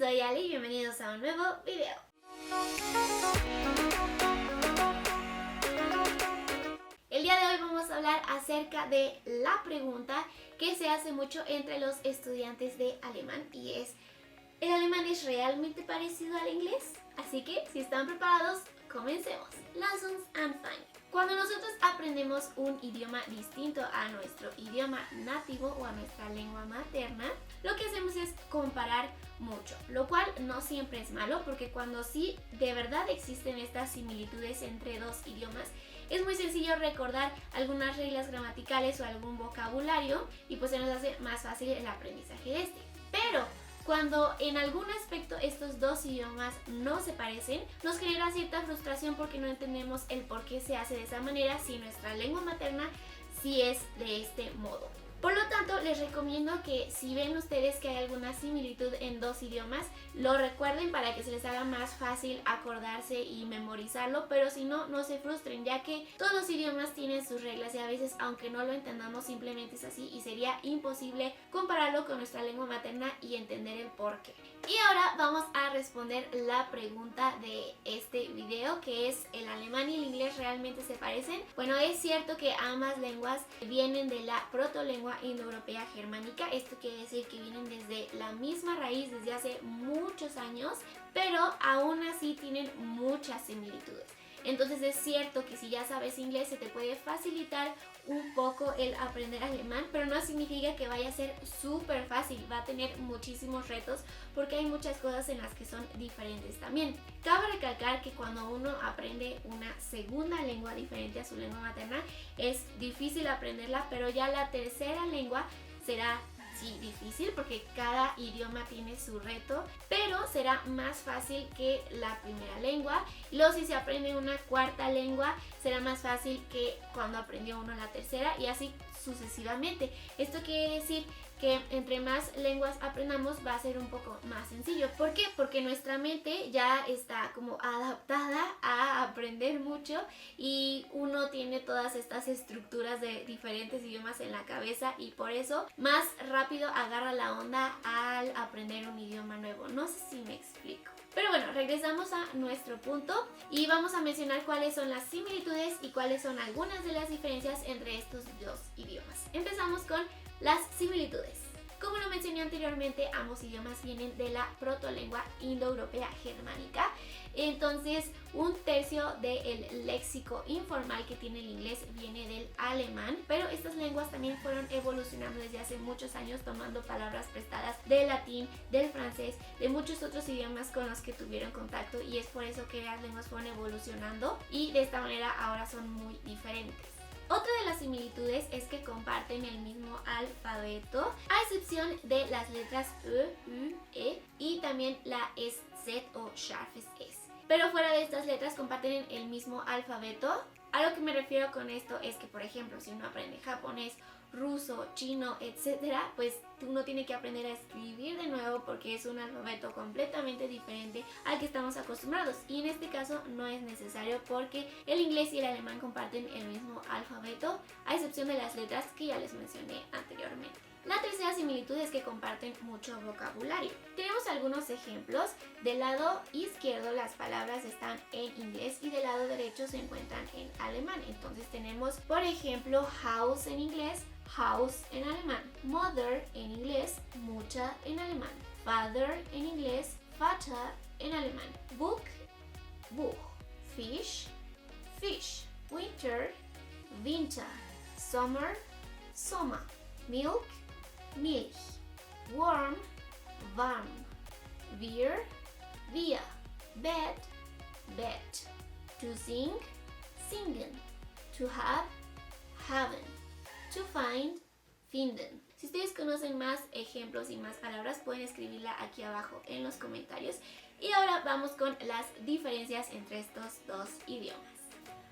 soy Ali y bienvenidos a un nuevo video. El día de hoy vamos a hablar acerca de la pregunta que se hace mucho entre los estudiantes de alemán y es: ¿el alemán es realmente parecido al inglés? Así que, si están preparados, comencemos. Lass uns anfangen. Cuando nosotros aprendemos un idioma distinto a nuestro idioma nativo o a nuestra lengua materna, lo que hacemos es comparar mucho, lo cual no siempre es malo, porque cuando sí de verdad existen estas similitudes entre dos idiomas, es muy sencillo recordar algunas reglas gramaticales o algún vocabulario y pues se nos hace más fácil el aprendizaje de este. Pero cuando en algún aspecto estos dos idiomas no se parecen, nos genera cierta frustración porque no entendemos el por qué se hace de esa manera si nuestra lengua materna sí es de este modo. Por lo tanto, les recomiendo que si ven ustedes que hay alguna similitud en dos idiomas, lo recuerden para que se les haga más fácil acordarse y memorizarlo, pero si no, no se frustren, ya que todos los idiomas tienen sus reglas y a veces, aunque no lo entendamos, simplemente es así y sería imposible compararlo con nuestra lengua materna y entender el porqué. Y ahora vamos a responder la pregunta de este video, que es: ¿el alemán y el inglés realmente se parecen? Bueno, es cierto que ambas lenguas vienen de la protolengua indoeuropea germánica. Esto quiere decir que vienen desde la misma raíz desde hace muchos años, pero aún así tienen muchas similitudes. Entonces es cierto que si ya sabes inglés se te puede facilitar un poco el aprender alemán, pero no significa que vaya a ser súper fácil, va a tener muchísimos retos porque hay muchas cosas en las que son diferentes también. Cabe recalcar que cuando uno aprende una segunda lengua diferente a su lengua materna es difícil aprenderla, pero ya la tercera lengua será difícil porque cada idioma tiene su reto, pero será más fácil que la primera lengua. Y luego si se aprende una cuarta lengua será más fácil que cuando aprendió uno la tercera y así sucesivamente. Esto quiere decir que entre más lenguas aprendamos va a ser un poco más sencillo. ¿Por qué? Porque nuestra mente ya está como adaptada a aprender mucho y uno tiene todas estas estructuras de diferentes idiomas en la cabeza y por eso más rápido agarra la onda al aprender un idioma nuevo. No sé si me explico. Pero bueno, regresamos a nuestro punto y vamos a mencionar cuáles son las similitudes y cuáles son algunas de las diferencias entre estos dos idiomas. Empezamos con las similitudes. Como lo mencioné anteriormente, ambos idiomas vienen de la protolengua indoeuropea germánica. Entonces, un tercio del léxico informal que tiene el inglés viene del alemán, pero estas lenguas también fueron evolucionando desde hace muchos años, tomando palabras prestadas del latín, del francés, de muchos otros idiomas con los que tuvieron contacto, y es por eso que las lenguas fueron evolucionando y de esta manera ahora son muy diferentes. Otra de las similitudes es que comparten el mismo alfabeto, a excepción de las letras E, U, E y también la SZ o scharfes S. Pero fuera de estas letras comparten el mismo alfabeto. A lo que me refiero con esto es que, por ejemplo, si uno aprende japonés, ruso, chino, etcétera, pues uno tiene que aprender a escribir de nuevo porque es un alfabeto completamente diferente al que estamos acostumbrados, y en este caso no es necesario porque el inglés y el alemán comparten el mismo alfabeto, a excepción de las letras que ya les mencioné anteriormente. La tercera similitud es que comparten mucho vocabulario. Tenemos algunos ejemplos. Del lado izquierdo las palabras están en inglés y del lado derecho se encuentran en alemán. Entonces tenemos, por ejemplo, house en inglés, house en alemán, mother en inglés, Mutter en alemán, father en inglés, Vater en alemán, book, Buch, fish, fish, winter, Winter, summer, Sommer, milk, Milch, warm, warm, beer, Bier, bed, bed, to sing, singen, to have, haben, to find, finden. Si ustedes conocen más ejemplos y más palabras, pueden escribirla aquí abajo en los comentarios. Y ahora vamos con las diferencias entre estos dos idiomas.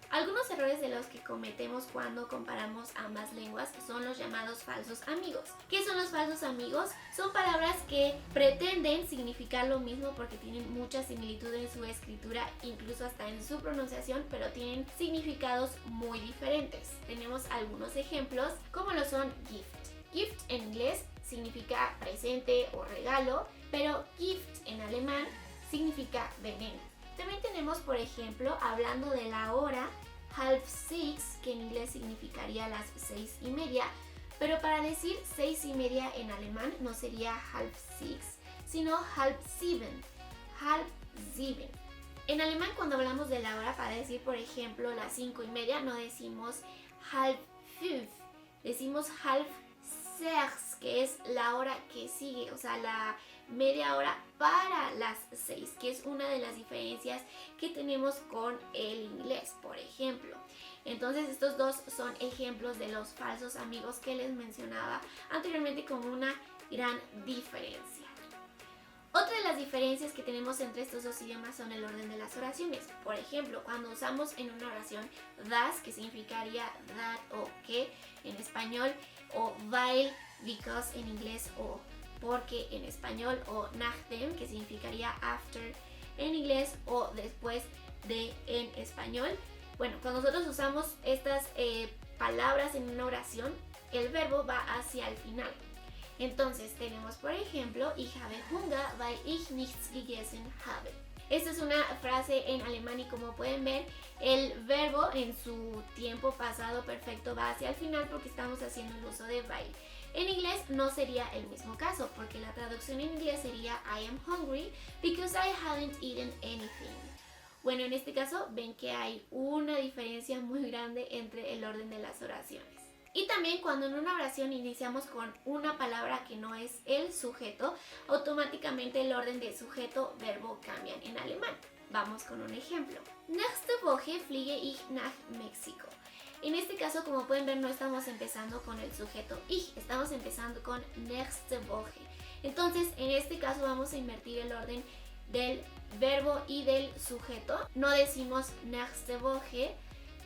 Algunos errores de los que cometemos cuando comparamos ambas lenguas son los llamados falsos amigos. ¿Qué son los falsos amigos? Son palabras que pretenden significar lo mismo porque tienen mucha similitud en su escritura, incluso hasta en su pronunciación, pero tienen significados muy diferentes. Tenemos algunos ejemplos como lo son gift. Gift en inglés significa presente o regalo, pero Gift en alemán significa veneno. También tenemos, por ejemplo, hablando de la hora, 6:30, que en inglés significaría las 6:30, pero para decir 6:30 en alemán no sería 6:30, sino 6:30, 6:30. En alemán cuando hablamos de la hora, para decir por ejemplo las 5:30, no decimos 4:30, decimos 5:30, que es la hora que sigue, o sea, la media hora para las 6, que es una de las diferencias que tenemos con el inglés, por ejemplo. Entonces estos dos son ejemplos de los falsos amigos que les mencionaba anteriormente como una gran diferencia. Otra de las diferencias que tenemos entre estos dos idiomas son el orden de las oraciones. Por ejemplo, cuando usamos en una oración das, que significaría that o que en español, o weil, because en inglés, o porque en español, o nachdem, que significaría after en inglés, o después de en español. Bueno, cuando nosotros usamos estas palabras en una oración, el verbo va hacia el final. Entonces tenemos, por ejemplo, ich habe Hunger, weil ich nichts gegessen habe. Esta es una frase en alemán y como pueden ver, el verbo en su tiempo pasado perfecto va hacia el final porque estamos haciendo el uso de weil. En inglés no sería el mismo caso porque la traducción en inglés sería I am hungry because I haven't eaten anything. Bueno, en este caso ven que hay una diferencia muy grande entre el orden de las oraciones. Y también cuando en una oración iniciamos con una palabra que no es el sujeto, automáticamente el orden de sujeto-verbo cambian en alemán. Vamos con un ejemplo. Nächste Woche fliege ich nach México. En este caso, como pueden ver, no estamos empezando con el sujeto ich, estamos empezando con nächste Woche. Entonces, en este caso vamos a invertir el orden del verbo y del sujeto. No decimos nächste Woche,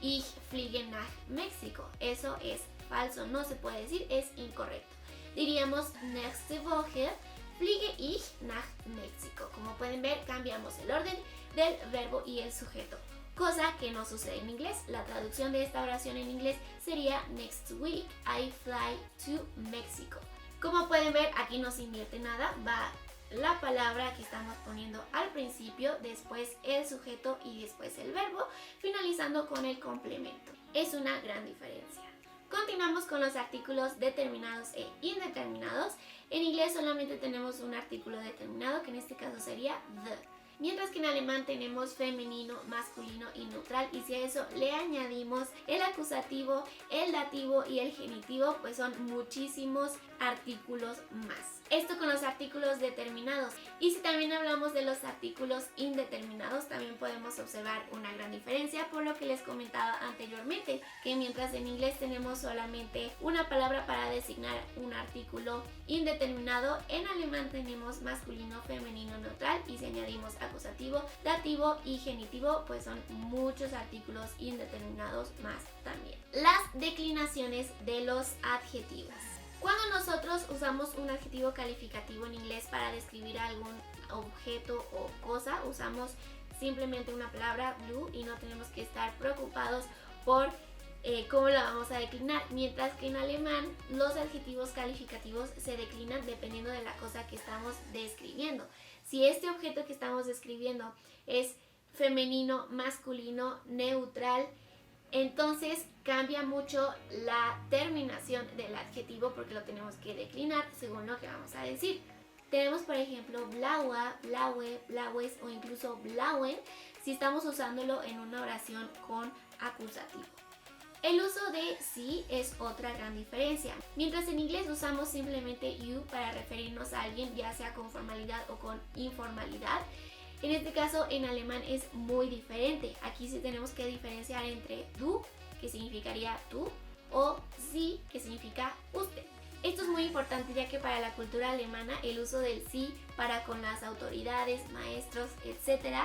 ich fliege nach México. Eso es falso, no se puede decir, es incorrecto. Diríamos nächste Woche fliege ich nach México. Como pueden ver, cambiamos el orden del verbo y el sujeto, cosa que no sucede en inglés. La traducción de esta oración en inglés sería next week I fly to Mexico. Como pueden ver, aquí no se invierte nada, va la palabra que estamos poniendo al principio, después el sujeto y después el verbo, finalizando con el complemento. Es una gran diferencia. Continuamos con los artículos determinados e indeterminados. En inglés solamente tenemos un artículo determinado, que en este caso sería the. Mientras que en alemán tenemos femenino, masculino y neutral, y si a eso le añadimos el acusativo, el dativo y el genitivo, pues son muchísimos artículos más. Esto con los artículos determinados. Y si también hablamos de los artículos indeterminados, también podemos observar una gran diferencia, por lo que les comentaba anteriormente, que mientras en inglés tenemos solamente una palabra para designar un artículo indeterminado, en alemán tenemos masculino, femenino, neutral, y si añadimos acusativo, dativo y genitivo, pues son muchos artículos indeterminados más también. Las declinaciones de los adjetivos. Cuando nosotros usamos un adjetivo calificativo en inglés para describir algún objeto o cosa, usamos simplemente una palabra blue y no tenemos que estar preocupados por cómo la vamos a declinar, mientras que en alemán los adjetivos calificativos se declinan dependiendo de la cosa que estamos describiendo. Si este objeto que estamos describiendo es femenino, masculino, neutral, entonces cambia mucho la terminación del adjetivo porque lo tenemos que declinar según lo que vamos a decir. Tenemos por ejemplo blaue, blaue, blaues o incluso blauen si estamos usándolo en una oración con acusativo. El uso de sí es otra gran diferencia. Mientras en inglés usamos simplemente you para referirnos a alguien ya sea con formalidad o con informalidad, en este caso en alemán es muy diferente. Aquí sí tenemos que diferenciar entre du, que significaría tú, o sie, que significa usted. Esto es muy importante ya que para la cultura alemana el uso del sí para con las autoridades, maestros, etc.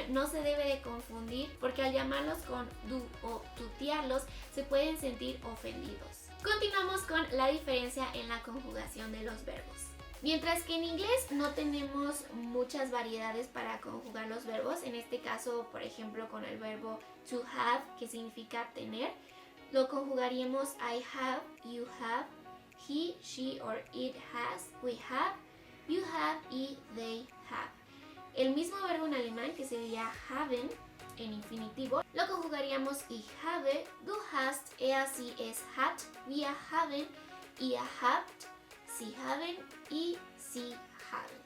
No se debe de confundir porque al llamarlos con du o tutearlos se pueden sentir ofendidos. Continuamos con la diferencia en la conjugación de los verbos. Mientras que en inglés no tenemos muchas variedades para conjugar los verbos, en este caso, por ejemplo, con el verbo to have, que significa tener, lo conjugaríamos I have, you have, he, she or it has, we have, you have y they have. El mismo verbo en alemán, que sería haben en infinitivo, lo conjugaríamos ich habe, du hast, sie es hat, wir haben, ihr habt, sie haben y sie haben.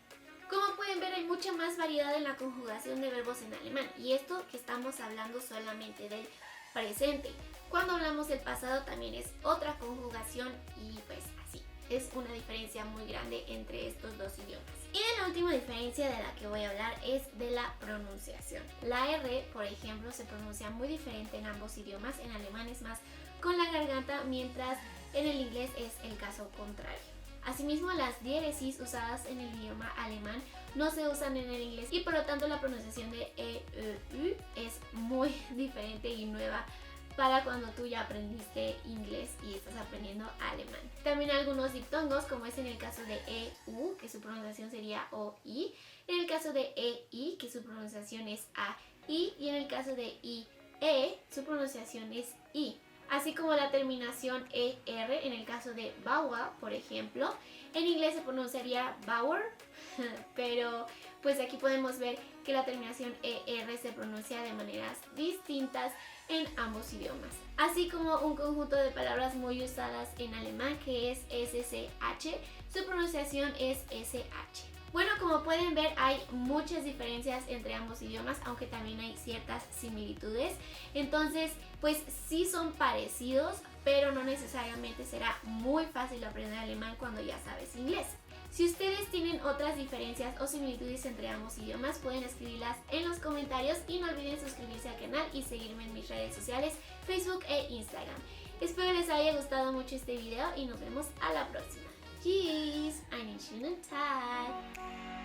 Como pueden ver, hay mucha más variedad en la conjugación de verbos en alemán, y esto que estamos hablando solamente del presente. Cuando hablamos del pasado también es otra conjugación y pues así. Es una diferencia muy grande entre estos dos idiomas. Y la última diferencia de la que voy a hablar es de la pronunciación. La R, por ejemplo, se pronuncia muy diferente en ambos idiomas. En alemán es más con la garganta, mientras en el inglés es el caso contrario. Asimismo, las diéresis usadas en el idioma alemán no se usan en el inglés y por lo tanto la pronunciación de E, U es muy diferente y nueva para cuando tú ya aprendiste inglés y estás aprendiendo alemán. También algunos diptongos, como es en el caso de EU, que su pronunciación sería OI, en el caso de EI, que su pronunciación es AI, y en el caso de IE, su pronunciación es I. Así como la terminación ER en el caso de Bauer, por ejemplo. En inglés se pronunciaría Bauer, pero pues aquí podemos ver que la terminación ER se pronuncia de maneras distintas en ambos idiomas. Así como un conjunto de palabras muy usadas en alemán que es SCH, su pronunciación es SH. Bueno, como pueden ver, hay muchas diferencias entre ambos idiomas, aunque también hay ciertas similitudes. Entonces, pues sí son parecidos, pero no necesariamente será muy fácil aprender alemán cuando ya sabes inglés. Si ustedes tienen otras diferencias o similitudes entre ambos idiomas, pueden escribirlas en los comentarios y no olviden suscribirse al canal y seguirme en mis redes sociales, Facebook e Instagram. Espero les haya gustado mucho este video y nos vemos a la próxima. Tschüss, einen schönen Tag!